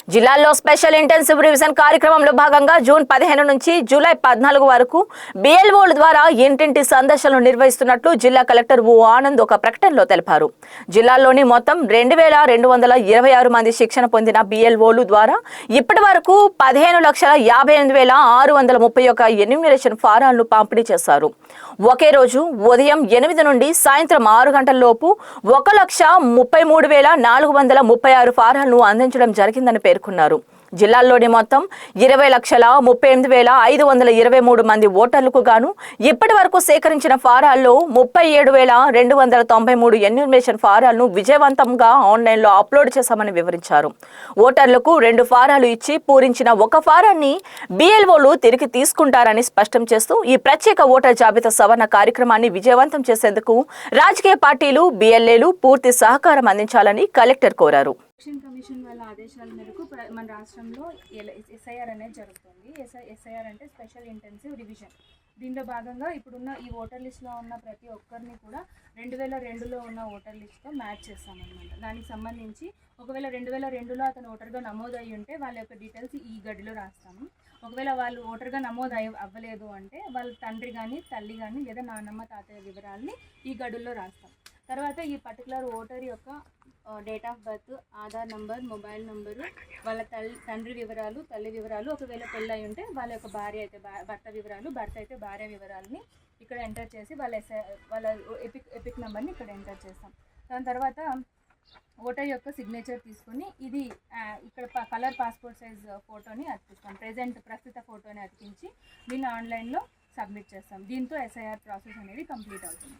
జిల్లాలో special intensive revision కార్యక్రమంలో భాగంగా జూన్ 15 నుంచి జూలై 14 వరకు బిఎల్ఓల ద్వారా ఇంటింటి సందర్శనలు నిర్వహిస్తున్నట్లు జిల్లా కలెక్టర్ ఓ ఆనంద్ ఒక ప్రకటనలో తెలిపారు. జిల్లాలోని మొత్తం 2226 మంది శిక్షణ పొందిన బిఎల్ఓలు ద్వారా ఇప్పటి వరకు 15,58,631 ఎన్యూమరేషన్ ఫారాలను పంపిణీ చేశారు. ఒకే రోజు ఉదయం 8 నుండి సాయంత్రం 6 గంటల లోపు 1,33,436 ఫారాలను అందించడం జరిగిందని పేర్కొన్నారు. జిల్లాలోని మొత్తం 20,38,523 మంది ఓటర్లకు గాను ఇప్పటి వరకు సేకరించిన ఫారాల్లో 37,293 ఎన్యూమరేషన్ ఫారాలను విజయవంతంగా ఆన్లైన్లో అప్లోడ్ చేశామని వివరించారు. ఓటర్లకు 2 ఫారాలు ఇచ్చి పూరించిన ఒక ఫారాన్ని బిఎల్ఓలు తిరిగి తీసుకుంటారని స్పష్టం చేస్తూ ఈ ప్రత్యేక ఓటర్ జాబితా సవరణ కార్యక్రమాన్ని విజయవంతం చేసేందుకు రాజకీయ పార్టీలు బిఎల్ఏలు పూర్తి సహకారం అందించాలని కలెక్టర్ కోరారు. కమిషన్ వాళ్ళ ఆదేశాల మేరకు మన రాష్ట్రంలో ఎస్ఐఆర్ అనేది జరుగుతుంది. ఎస్ఐఆర్ అంటే స్పెషల్ ఇంటెన్సివ్ రివిజన్. దీంట్లో భాగంగా ఇప్పుడున్న ఈ ఓటర్ లిస్ట్లో ఉన్న ప్రతి ఒక్కరిని కూడా 2002లో ఉన్న ఓటర్ లిస్ట్తో మ్యాచ్ చేస్తామన్నమాట. దానికి సంబంధించి ఒకవేళ 2002లో అతను ఓటర్గా నమోదు అయ్యి ఉంటే వాళ్ళ యొక్క డీటెయిల్స్ ఈ గడిలో రాస్తాము. ఒకవేళ వాళ్ళు ఓటర్గా నమోదు అవ్వలేదు అంటే వాళ్ళ తండ్రి కానీ తల్లి కానీ లేదా నాన్నమ్మ తాతయ్య వివరాలని ఈ గడుల్లో రాస్తాం. తర్వాత ఈ పర్టికులర్ ఓటర్ యొక్క date of birth, Aadhaar number, mobile number, వాళ్ళ తండ్రి వివరాలు, తల్లి వివరాలు, ఒకవేళ పెళ్ళి అయి ఉంటే వాళ్ళ యొక్క భార్య అయితే భర్త వివరాలు, భర్త అయితే భార్య వివరాలని ఇక్కడ ఎంటర్ చేసి వాళ్ళ ఎపిక్ నెంబర్ని ఇక్కడ ఎంటర్ చేస్తాం. దాని తర్వాత ఓటర్ యొక్క సిగ్నేచర్ తీసుకొని ఇది ఇక్కడ కలర్ పాస్పోర్ట్ సైజ్ ఫోటోని అతికిస్తాం. ప్రస్తుత ఫోటోని అతికించి దీన్ని ఆన్లైన్లో సబ్మిట్ చేస్తాం. దీంతో ఎస్ఐఆర్ ప్రాసెస్ అనేది కంప్లీట్ అవుతుంది.